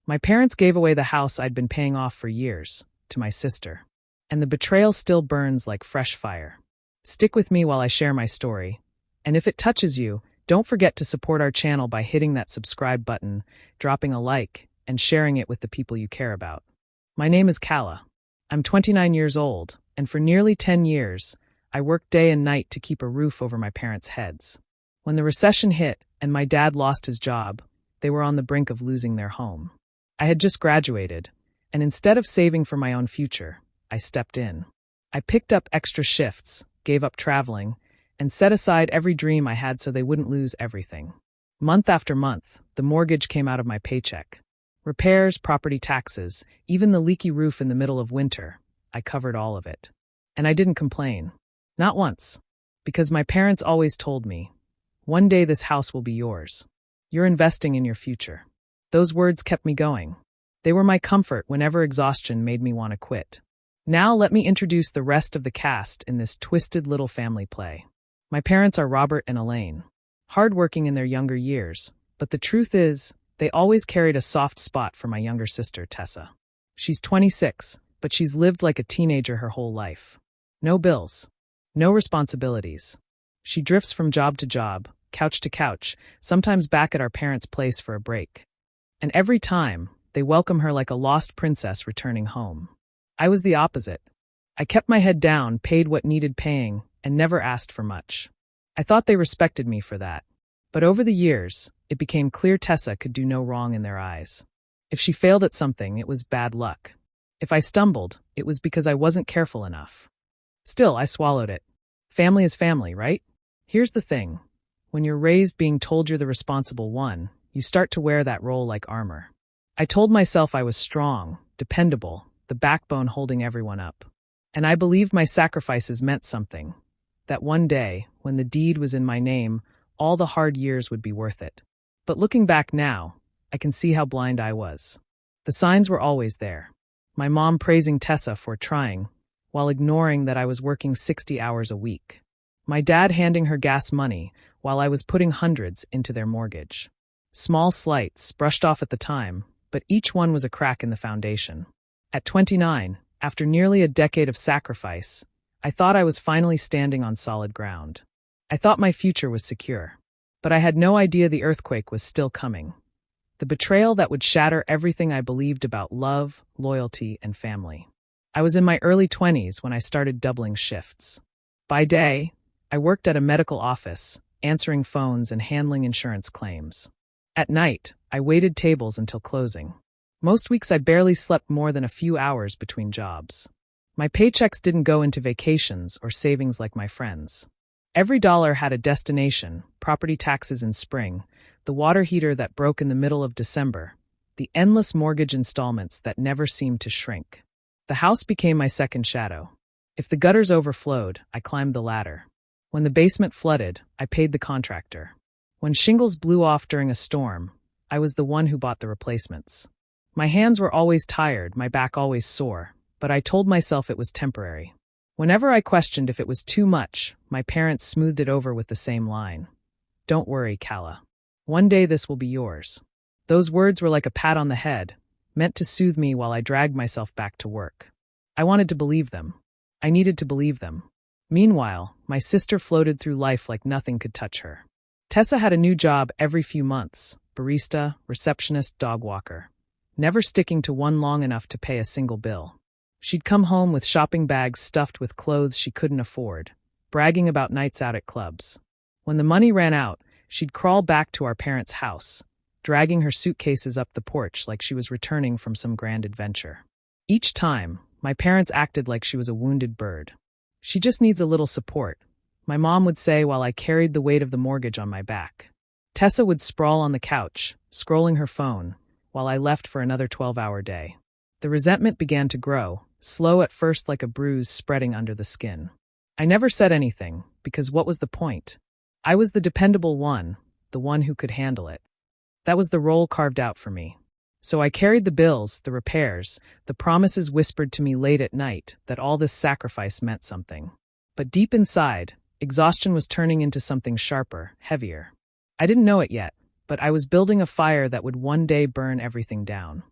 My parents gave away the house I'd been paying off for years to my sister. And the betrayal still burns like fresh fire. Stick with me while I share my story. And if it touches you, don't forget to support our channel by hitting that subscribe button, dropping a like, and sharing it with the people you care about. My name is Kala. I'm 29 years old, and for nearly 10 years, I worked day and night to keep a roof over my parents' heads. When the recession hit and my dad lost his job, they were on the brink of losing their home. I had just graduated, and instead of saving for my own future, I stepped in. I picked up extra shifts, gave up traveling, and set aside every dream I had so they wouldn't lose everything. Month after month, the mortgage came out of my paycheck. Repairs, property taxes, even the leaky roof in the middle of winter, I covered all of it. And I didn't complain. Not once. Because my parents always told me, one day this house will be yours. You're investing in your future. Those words kept me going. They were my comfort whenever exhaustion made me want to quit. Now let me introduce the rest of the cast in this twisted little family play. My parents are Robert and Elaine. Hardworking in their younger years, but the truth is, they always carried a soft spot for my younger sister, Tessa. She's 26, but she's lived like a teenager her whole life. No bills. No responsibilities. She drifts from job to job, couch to couch, sometimes back at our parents' place for a break. And every time, they welcome her like a lost princess returning home. I was the opposite. I kept my head down, paid what needed paying, and never asked for much. I thought they respected me for that. But over the years, it became clear Tessa could do no wrong in their eyes. If she failed at something, it was bad luck. If I stumbled, it was because I wasn't careful enough. Still, I swallowed it. Family is family, right? Here's the thing. When you're raised being told you're the responsible one, you start to wear that role like armor. I told myself I was strong, dependable, the backbone holding everyone up. And I believed my sacrifices meant something. That one day, when the deed was in my name, all the hard years would be worth it. But looking back now, I can see how blind I was. The signs were always there. My mom praising Tessa for trying, while ignoring that I was working 60 hours a week. My dad handing her gas money, while I was putting hundreds into their mortgage. Small slights, brushed off at the time, but each one was a crack in the foundation. At 29, after nearly a decade of sacrifice, I thought I was finally standing on solid ground. I thought my future was secure. But I had no idea the earthquake was still coming. The betrayal that would shatter everything I believed about love, loyalty, and family. I was in my early 20s when I started doubling shifts. By day, I worked at a medical office, answering phones and handling insurance claims. At night, I waited tables until closing. Most weeks I barely slept more than a few hours between jobs. My paychecks didn't go into vacations or savings like my friends. Every dollar had a destination: property taxes in spring, the water heater that broke in the middle of December, the endless mortgage installments that never seemed to shrink. The house became my second shadow. If the gutters overflowed, I climbed the ladder. When the basement flooded, I paid the contractor. When shingles blew off during a storm, I was the one who bought the replacements. My hands were always tired, my back always sore, but I told myself it was temporary. Whenever I questioned if it was too much, my parents smoothed it over with the same line. Don't worry, Kala. One day this will be yours. Those words were like a pat on the head, meant to soothe me while I dragged myself back to work. I wanted to believe them. I needed to believe them. Meanwhile, my sister floated through life like nothing could touch her. Tessa had a new job every few months: barista, receptionist, dog walker. Never sticking to one long enough to pay a single bill. She'd come home with shopping bags stuffed with clothes she couldn't afford, bragging about nights out at clubs. When the money ran out, she'd crawl back to our parents' house, dragging her suitcases up the porch like she was returning from some grand adventure. Each time, my parents acted like she was a wounded bird. She just needs a little support, my mom would say while I carried the weight of the mortgage on my back. Tessa would sprawl on the couch, scrolling her phone, while I left for another 12-hour day. The resentment began to grow, slow at first like a bruise spreading under the skin. I never said anything, because what was the point? I was the dependable one, the one who could handle it. That was the role carved out for me. So I carried the bills, the repairs, the promises whispered to me late at night that all this sacrifice meant something. But deep inside, exhaustion was turning into something sharper, heavier. I didn't know it yet, but I was building a fire that would one day burn everything down.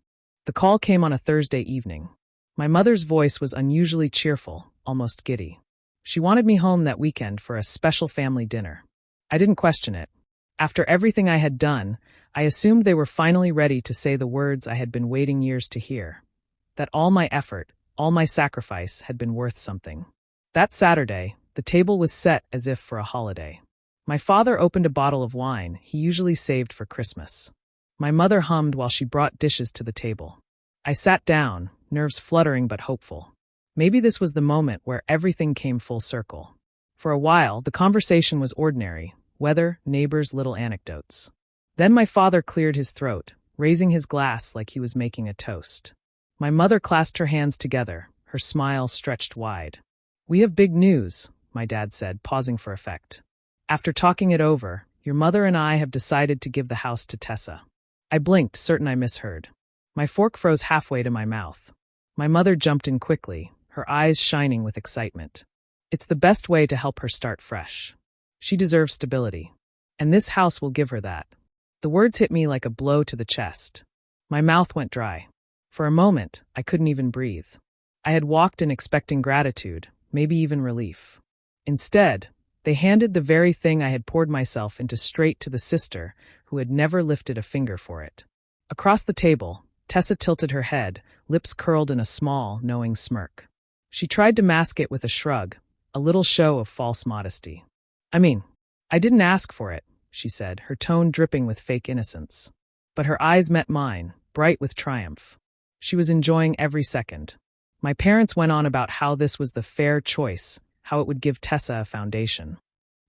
The call came on a Thursday evening. My mother's voice was unusually cheerful, almost giddy. She wanted me home that weekend for a special family dinner. I didn't question it. After everything I had done, I assumed they were finally ready to say the words I had been waiting years to hear. That all my effort, all my sacrifice had been worth something. That Saturday, the table was set as if for a holiday. My father opened a bottle of wine he usually saved for Christmas. My mother hummed while she brought dishes to the table. I sat down, nerves fluttering but hopeful. Maybe this was the moment where everything came full circle. For a while, the conversation was ordinary: weather, neighbors, little anecdotes. Then my father cleared his throat, raising his glass like he was making a toast. My mother clasped her hands together, her smile stretched wide. "We have big news," my dad said, pausing for effect. "After talking it over, your mother and I have decided to give the house to Tessa." I blinked, certain I misheard. My fork froze halfway to my mouth. My mother jumped in quickly, her eyes shining with excitement. "It's the best way to help her start fresh. She deserves stability. And this house will give her that." The words hit me like a blow to the chest. My mouth went dry. For a moment, I couldn't even breathe. I had walked in expecting gratitude, maybe even relief. Instead, they handed the very thing I had poured myself into straight to the sister who had never lifted a finger for it. Across the table, Tessa tilted her head, lips curled in a small, knowing smirk. She tried to mask it with a shrug, a little show of false modesty. I didn't ask for it," she said, her tone dripping with fake innocence. But her eyes met mine, bright with triumph. She was enjoying every second. My parents went on about how this was the fair choice, how it would give Tessa a foundation.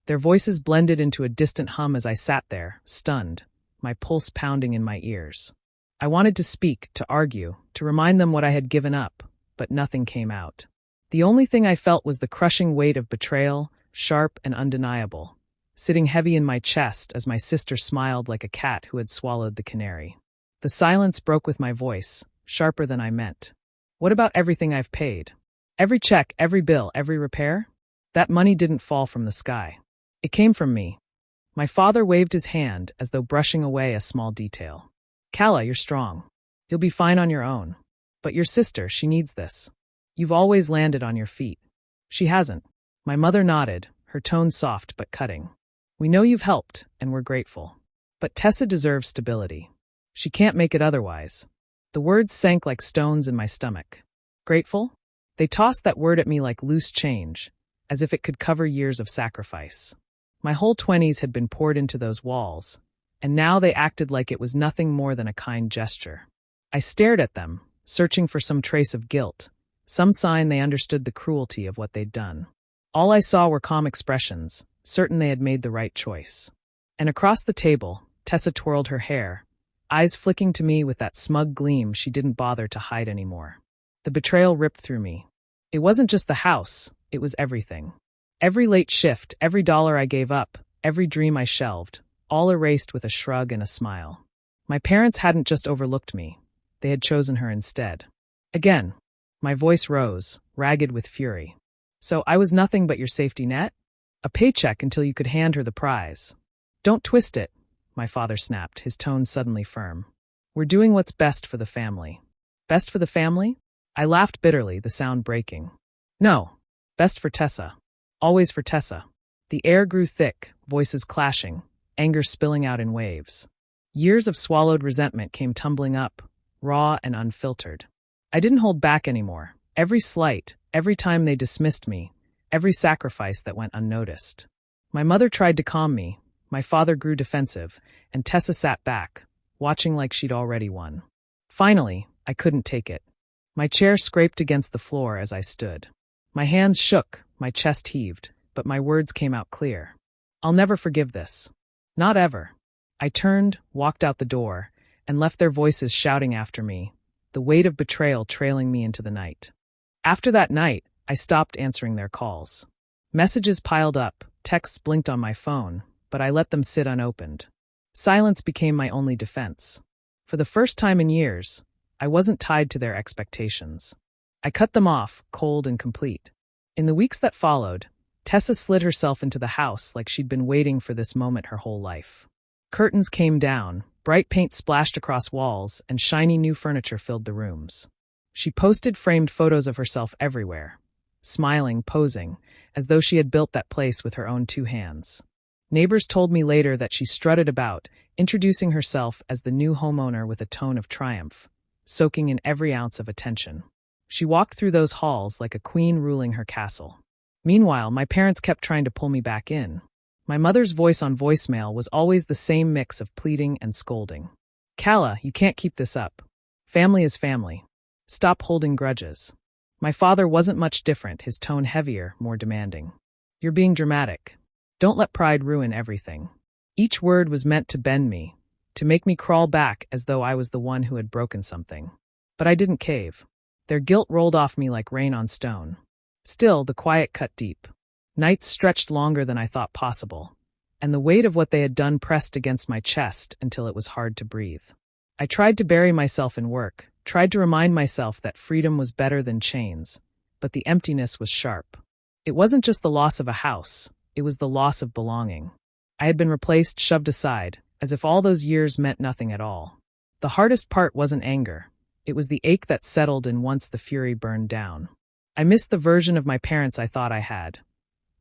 Their voices blended into a distant hum as I sat there, stunned, my pulse pounding in my ears. I wanted to speak, to argue, to remind them what I had given up, but nothing came out. The only thing I felt was the crushing weight of betrayal, sharp and undeniable, sitting heavy in my chest as my sister smiled like a cat who had swallowed the canary. The silence broke with my voice, sharper than I meant. "What about everything I've paid? Every check, every bill, every repair? That money didn't fall from the sky. It came from me." My father waved his hand as though brushing away a small detail. "Calla, you're strong. You'll be fine on your own. But your sister, she needs this. You've always landed on your feet. She hasn't." My mother nodded, her tone soft but cutting. "We know you've helped, and we're grateful. But Tessa deserves stability. She can't make it otherwise." The words sank like stones in my stomach. Grateful? They tossed that word at me like loose change, as if it could cover years of sacrifice. My whole 20s had been poured into those walls, and now they acted like it was nothing more than a kind gesture. I stared at them, searching for some trace of guilt, some sign they understood the cruelty of what they'd done. All I saw were calm expressions, certain they had made the right choice. And across the table, Tessa twirled her hair, eyes flicking to me with that smug gleam she didn't bother to hide anymore. The betrayal ripped through me. It wasn't just the house, it was everything. Every late shift, every dollar I gave up, every dream I shelved, all erased with a shrug and a smile. My parents hadn't just overlooked me, they had chosen her instead. Again, my voice rose, ragged with fury. "So I was nothing but your safety net? A paycheck until you could hand her the prize. Don't twist it," my father snapped, his tone suddenly firm. "We're doing what's best for the family." "Best for the family?" I laughed bitterly, the sound breaking. "No, best for Tessa. Always for Tessa." The air grew thick, voices clashing, anger spilling out in waves. Years of swallowed resentment came tumbling up, raw and unfiltered. I didn't hold back anymore. Every slight, every time they dismissed me, every sacrifice that went unnoticed. My mother tried to calm me, my father grew defensive, and Tessa sat back, watching like she'd already won. Finally, I couldn't take it. My chair scraped against the floor as I stood. My hands shook, my chest heaved, but my words came out clear. "I'll never forgive this. Not ever." I turned, walked out the door, and left their voices shouting after me, the weight of betrayal trailing me into the night. After that night, I stopped answering their calls. Messages piled up, texts blinked on my phone, but I let them sit unopened. Silence became my only defense. For the first time in years, I wasn't tied to their expectations. I cut them off, cold and complete. In the weeks that followed, Tessa slid herself into the house like she'd been waiting for this moment her whole life. Curtains came down, Bright paint splashed across walls, and shiny new furniture filled the rooms. She posted framed photos of herself everywhere, smiling, posing, as though she had built that place with her own 2 hands. Neighbors told me later that she strutted about, introducing herself as the new homeowner with a tone of triumph, soaking in every ounce of attention. She walked through those halls like a queen ruling her castle. Meanwhile, my parents kept trying to pull me back in. My mother's voice on voicemail was always the same mix of pleading and scolding. "Calla, you can't keep this up. Family is family. Stop holding grudges." My father wasn't much different, his tone heavier, more demanding. "You're being dramatic. Don't let pride ruin everything." Each word was meant to bend me, to make me crawl back as though I was the one who had broken something. But I didn't cave. Their guilt rolled off me like rain on stone. Still, the quiet cut deep. Nights stretched longer than I thought possible, and the weight of what they had done pressed against my chest until it was hard to breathe. I tried to bury myself in work, tried to remind myself that freedom was better than chains, but the emptiness was sharp. It wasn't just the loss of a house, it was the loss of belonging. I had been replaced, shoved aside, as if all those years meant nothing at all. The hardest part wasn't anger. It was the ache that settled in once the fury burned down. I missed the version of my parents I thought I had.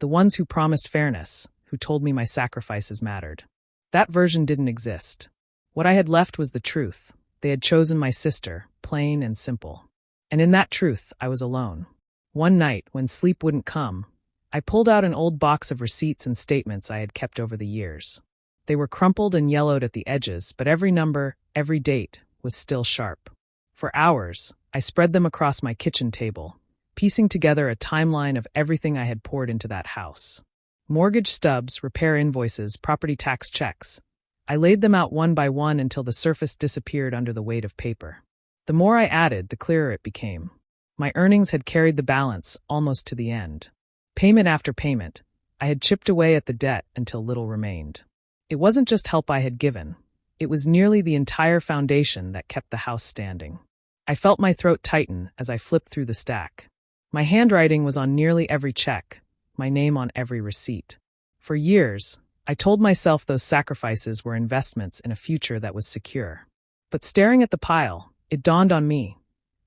The ones who promised fairness, who told me my sacrifices mattered. That version didn't exist. What I had left was the truth. They had chosen my sister, plain and simple. And in that truth, I was alone. One night, when sleep wouldn't come, I pulled out an old box of receipts and statements I had kept over the years. They were crumpled and yellowed at the edges, but every number, every date, was still sharp. For hours, I spread them across my kitchen table, piecing together a timeline of everything I had poured into that house. Mortgage stubs, repair invoices, property tax checks. I laid them out one by one until the surface disappeared under the weight of paper. The more I added, the clearer it became. My earnings had carried the balance almost to the end. Payment after payment, I had chipped away at the debt until little remained. It wasn't just help I had given. It was nearly the entire foundation that kept the house standing. I felt my throat tighten as I flipped through the stack. My handwriting was on nearly every check, my name on every receipt. For years, I told myself those sacrifices were investments in a future that was secure. But staring at the pile, it dawned on me.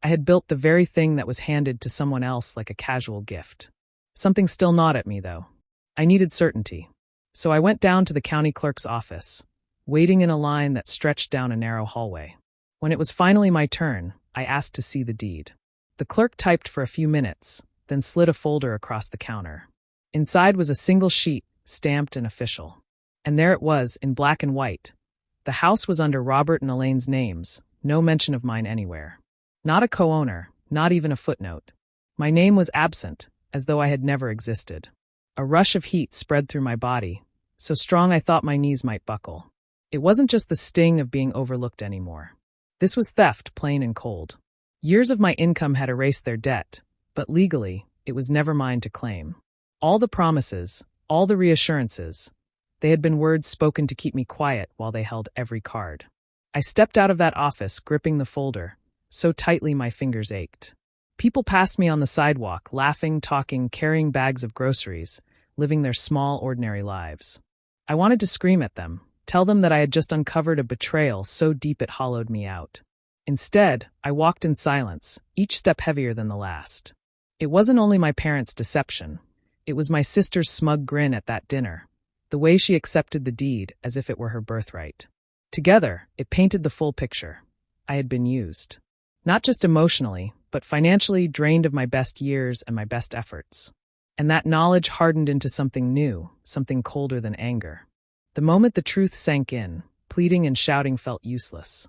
I had built the very thing that was handed to someone else like a casual gift. Something still gnawed at me, though. I needed certainty. So I went down to the county clerk's office, waiting in a line that stretched down a narrow hallway. When it was finally my turn, I asked to see the deed. The clerk typed for a few minutes, then slid a folder across the counter. Inside was a single sheet, stamped and official. And there it was, in black and white. The house was under Robert and Elaine's names, no mention of mine anywhere. Not a co-owner, not even a footnote. My name was absent, as though I had never existed. A rush of heat spread through my body, so strong I thought my knees might buckle. It wasn't just the sting of being overlooked anymore. This was theft, plain and cold. Years of my income had erased their debt, but legally, it was never mine to claim. All the promises, all the reassurances, they had been words spoken to keep me quiet while they held every card. I stepped out of that office, gripping the folder, so tightly my fingers ached. People passed me on the sidewalk, laughing, talking, carrying bags of groceries, living their small, ordinary lives. I wanted to scream at them, tell them that I had just uncovered a betrayal so deep it hollowed me out. Instead, I walked in silence, each step heavier than the last. It wasn't only my parents' deception. It was my sister's smug grin at that dinner, the way she accepted the deed as if it were her birthright. Together, it painted the full picture. I had been used. Not just emotionally, but financially drained of my best years and my best efforts. And that knowledge hardened into something new, something colder than anger. The moment the truth sank in, pleading and shouting felt useless.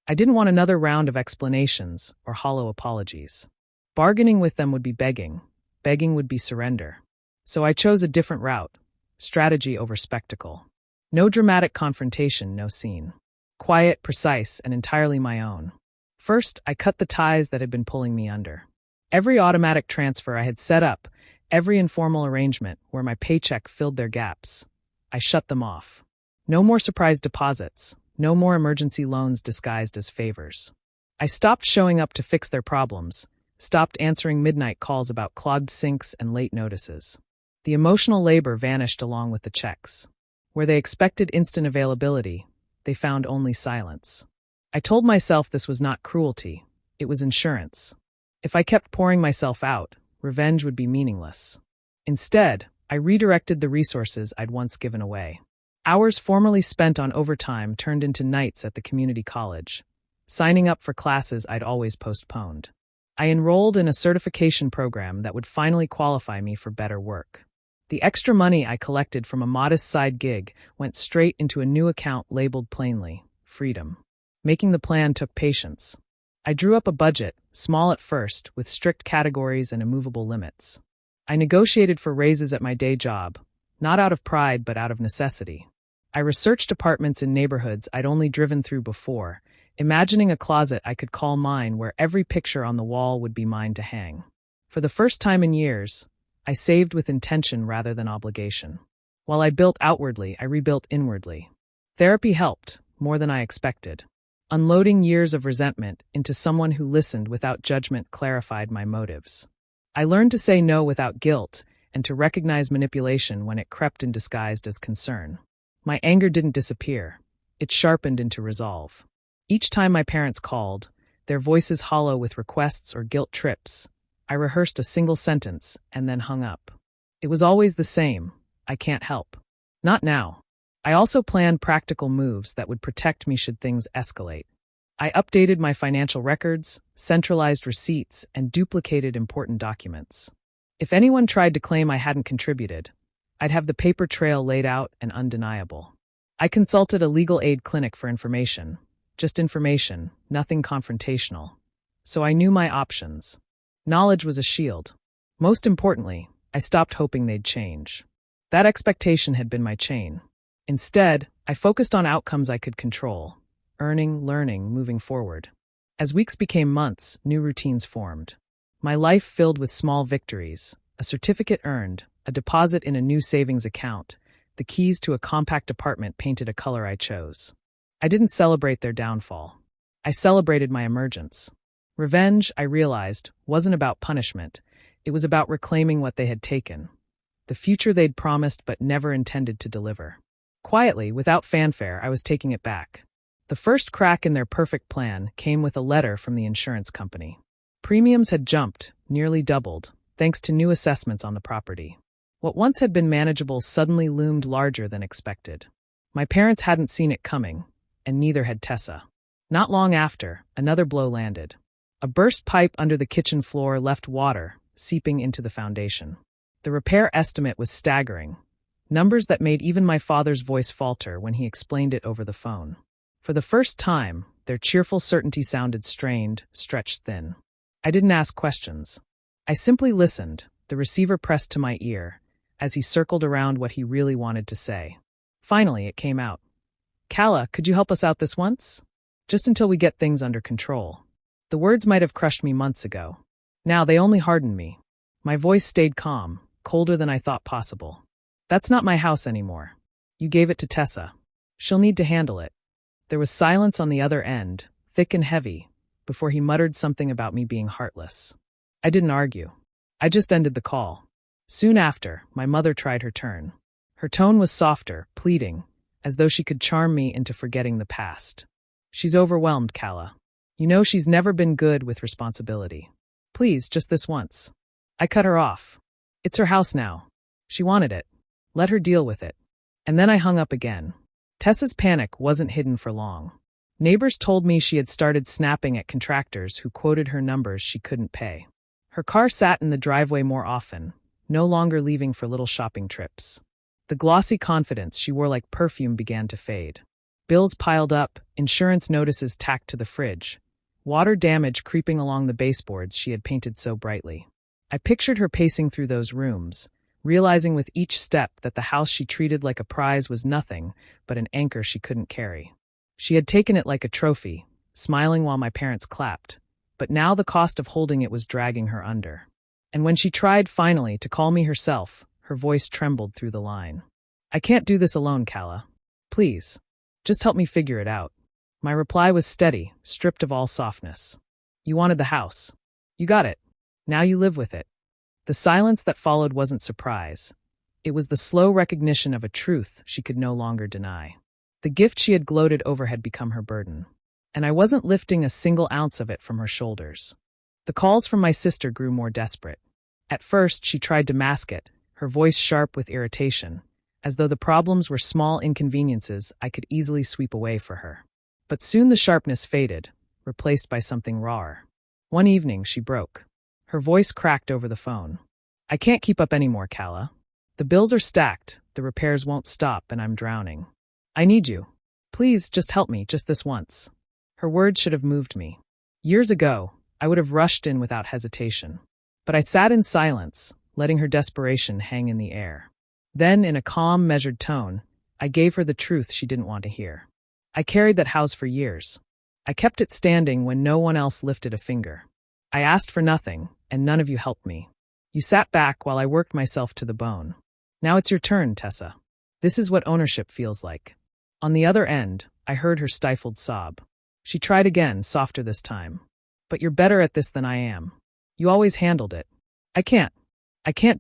I didn't want another round of explanations or hollow apologies. Bargaining with them would be begging. Begging would be surrender. So I chose a different route, strategy over spectacle. No dramatic confrontation, no scene. Quiet, precise, and entirely my own. First, I cut the ties that had been pulling me under. Every automatic transfer I had set up, every informal arrangement where my paycheck filled their gaps, I shut them off. No more surprise deposits, no more emergency loans disguised as favors. I stopped showing up to fix their problems, stopped answering midnight calls about clogged sinks and late notices. The emotional labor vanished along with the checks. Where they expected instant availability, they found only silence. I told myself this was not cruelty, it was insurance. If I kept pouring myself out, revenge would be meaningless. Instead, I redirected the resources I'd once given away. Hours formerly spent on overtime turned into nights at the community college, signing up for classes I'd always postponed. I enrolled in a certification program that would finally qualify me for better work. The extra money I collected from a modest side gig went straight into a new account labeled plainly, Freedom. Making the plan took patience. I drew up a budget, small at first, with strict categories and immovable limits. I negotiated for raises at my day job, not out of pride but out of necessity. I researched apartments in neighborhoods I'd only driven through before, imagining a closet I could call mine where every picture on the wall would be mine to hang. For the first time in years, I saved with intention rather than obligation. While I built outwardly, I rebuilt inwardly. Therapy helped, more than I expected. Unloading years of resentment into someone who listened without judgment clarified my motives. I learned to say no without guilt and to recognize manipulation when it crept in disguised as concern. My anger didn't disappear. It sharpened into resolve. Each time my parents called, their voices hollow with requests or guilt trips, I rehearsed a single sentence and then hung up. It was always the same. I can't help. Not now. I also planned practical moves that would protect me should things escalate. I updated my financial records, centralized receipts, and duplicated important documents. If anyone tried to claim I hadn't contributed, I'd have the paper trail laid out and undeniable. I consulted a legal aid clinic for information. Just information, nothing confrontational. So I knew my options. Knowledge was a shield. Most importantly, I stopped hoping they'd change. That expectation had been my chain. Instead, I focused on outcomes I could control. Earning, learning, moving forward. As weeks became months, new routines formed. My life filled with small victories, a certificate earned, a deposit in a new savings account, the keys to a compact apartment painted a color I chose. I didn't celebrate their downfall. I celebrated my emergence. Revenge, I realized, wasn't about punishment. It was about reclaiming what they had taken. The future they'd promised but never intended to deliver. Quietly, without fanfare, I was taking it back. The first crack in their perfect plan came with a letter from the insurance company. Premiums had jumped, nearly doubled, thanks to new assessments on the property. What once had been manageable suddenly loomed larger than expected. My parents hadn't seen it coming, and neither had Tessa. Not long after, another blow landed. A burst pipe under the kitchen floor left water seeping into the foundation. The repair estimate was staggering, numbers that made even my father's voice falter when he explained it over the phone. For the first time, their cheerful certainty sounded strained, stretched thin. I didn't ask questions. I simply listened, the receiver pressed to my ear, as he circled around what he really wanted to say. Finally, it came out. "Calla, could you help us out this once? Just until we get things under control." The words might have crushed me months ago. Now they only hardened me. My voice stayed calm, colder than I thought possible. "That's not my house anymore. You gave it to Tessa. She'll need to handle it." There was silence on the other end, thick and heavy, before he muttered something about me being heartless. I didn't argue. I just ended the call. Soon after, my mother tried her turn. Her tone was softer, pleading, as though she could charm me into forgetting the past. "She's overwhelmed, Calla. You know she's never been good with responsibility. Please, just this once." I cut her off. "It's her house now. She wanted it. Let her deal with it." And then I hung up again. Tessa's panic wasn't hidden for long. Neighbors told me she had started snapping at contractors who quoted her numbers she couldn't pay. Her car sat in the driveway more often, no longer leaving for little shopping trips. The glossy confidence she wore like perfume began to fade. Bills piled up, insurance notices tacked to the fridge, water damage creeping along the baseboards she had painted so brightly. I pictured her pacing through those rooms, realizing with each step that the house she treated like a prize was nothing but an anchor she couldn't carry. She had taken it like a trophy, smiling while my parents clapped, but now the cost of holding it was dragging her under. And when she tried finally to call me herself, her voice trembled through the line. "I can't do this alone, Calla. Please, just help me figure it out." My reply was steady, stripped of all softness. "You wanted the house. You got it. Now you live with it." The silence that followed wasn't surprise. It was the slow recognition of a truth she could no longer deny. The gift she had gloated over had become her burden, and I wasn't lifting a single ounce of it from her shoulders. The calls from my sister grew more desperate. At first, she tried to mask it, her voice sharp with irritation, as though the problems were small inconveniences I could easily sweep away for her. But soon the sharpness faded, replaced by something rawer. One evening, she broke. Her voice cracked over the phone. "I can't keep up anymore, Calla. The bills are stacked, the repairs won't stop, and I'm drowning. I need you. Please, just help me, just this once." Her words should have moved me. Years ago, I would have rushed in without hesitation. But I sat in silence, letting her desperation hang in the air. Then, in a calm, measured tone, I gave her the truth she didn't want to hear. I carried that house for years. I kept it standing when no one else lifted a finger. I asked for nothing, and none of you helped me. You sat back while I worked myself to the bone. Now it's your turn, Tessa. This is what ownership feels like. On the other end, I heard her stifled sob. She tried again, softer this time. "But you're better at this than I am. You always handled it. I can't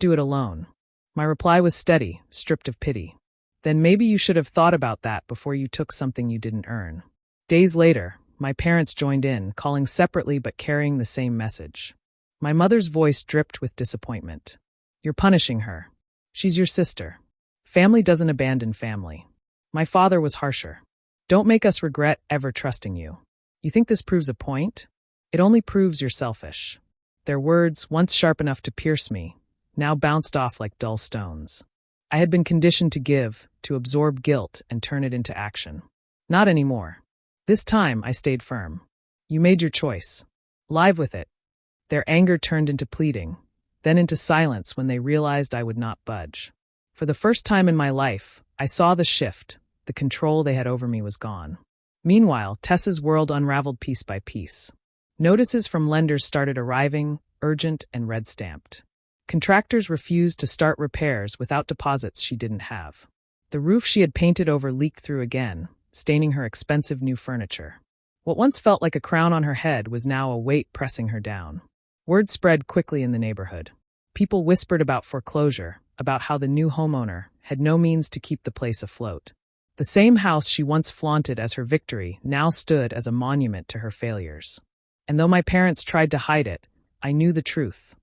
do it alone." My reply was steady, stripped of pity. "Then maybe you should have thought about that before you took something you didn't earn." Days later, my parents joined in, calling separately but carrying the same message. My mother's voice dripped with disappointment. "You're punishing her. She's your sister. Family doesn't abandon family." My father was harsher. "Don't make us regret ever trusting you. You think this proves a point? It only proves you're selfish." Their words, once sharp enough to pierce me, now bounced off like dull stones. I had been conditioned to give, to absorb guilt and turn it into action. Not anymore. This time, I stayed firm. "You made your choice. Live with it." Their anger turned into pleading, then into silence when they realized I would not budge. For the first time in my life, I saw the shift. The control they had over me was gone. Meanwhile, Tessa's world unraveled piece by piece. Notices from lenders started arriving, urgent and red-stamped. Contractors refused to start repairs without deposits she didn't have. The roof she had painted over leaked through again, staining her expensive new furniture. What once felt like a crown on her head was now a weight pressing her down. Word spread quickly in the neighborhood. People whispered about foreclosure, about how the new homeowner had no means to keep the place afloat. The same house she once flaunted as her victory now stood as a monument to her failures. And though my parents tried to hide it, I knew the truth.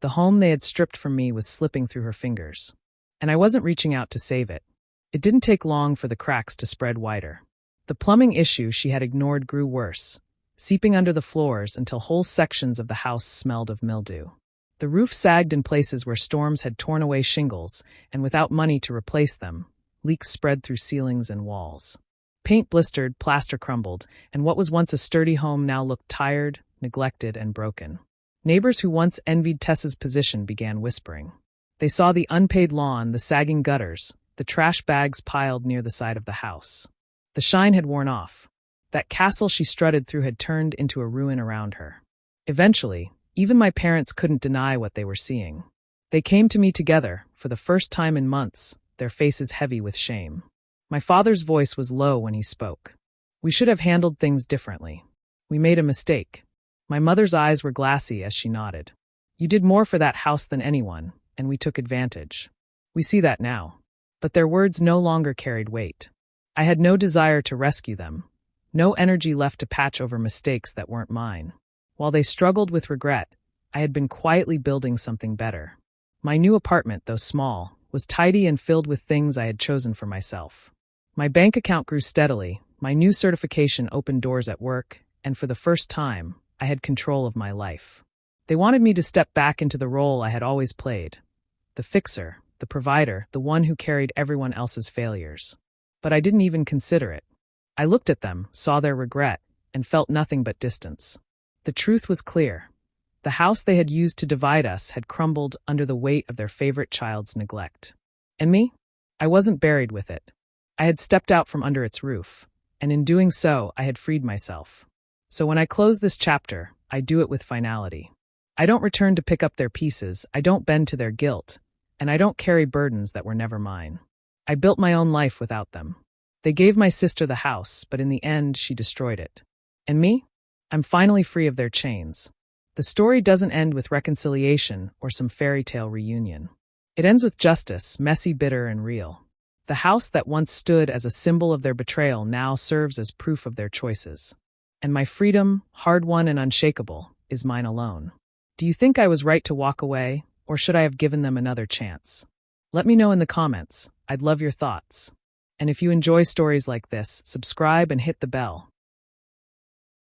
The home they had stripped from me was slipping through her fingers. And I wasn't reaching out to save it. It didn't take long for the cracks to spread wider. The plumbing issue she had ignored grew worse, seeping under the floors until whole sections of the house smelled of mildew. The roof sagged in places where storms had torn away shingles, and without money to replace them, leaks spread through ceilings and walls. Paint blistered, plaster crumbled, and what was once a sturdy home now looked tired, neglected, and broken. Neighbors who once envied Tessa's position began whispering. They saw the unpaid lawn, the sagging gutters, the trash bags piled near the side of the house. The shine had worn off. That castle she strutted through had turned into a ruin around her. Eventually, even my parents couldn't deny what they were seeing. They came to me together, for the first time in months, their faces heavy with shame. My father's voice was low when he spoke. "We should have handled things differently. We made a mistake." My mother's eyes were glassy as she nodded. "You did more for that house than anyone, and we took advantage. We see that now." But their words no longer carried weight. I had no desire to rescue them, no energy left to patch over mistakes that weren't mine. While they struggled with regret, I had been quietly building something better. My new apartment, though small, was tidy and filled with things I had chosen for myself. My bank account grew steadily, my new certification opened doors at work, and for the first time, I had control of my life. They wanted me to step back into the role I had always played. The fixer, the provider, the one who carried everyone else's failures. But I didn't even consider it. I looked at them, saw their regret, and felt nothing but distance. The truth was clear. The house they had used to divide us had crumbled under the weight of their favorite child's neglect. And me? I wasn't buried with it. I had stepped out from under its roof, and in doing so, I had freed myself. So when I close this chapter, I do it with finality. I don't return to pick up their pieces, I don't bend to their guilt, and I don't carry burdens that were never mine. I built my own life without them. They gave my sister the house, but in the end, she destroyed it. And me? I'm finally free of their chains. The story doesn't end with reconciliation or some fairy tale reunion. It ends with justice, messy, bitter, and real. The house that once stood as a symbol of their betrayal now serves as proof of their choices. And my freedom, hard-won and unshakable, is mine alone. Do you think I was right to walk away, or should I have given them another chance? Let me know in the comments. I'd love your thoughts. And if you enjoy stories like this, subscribe and hit the bell.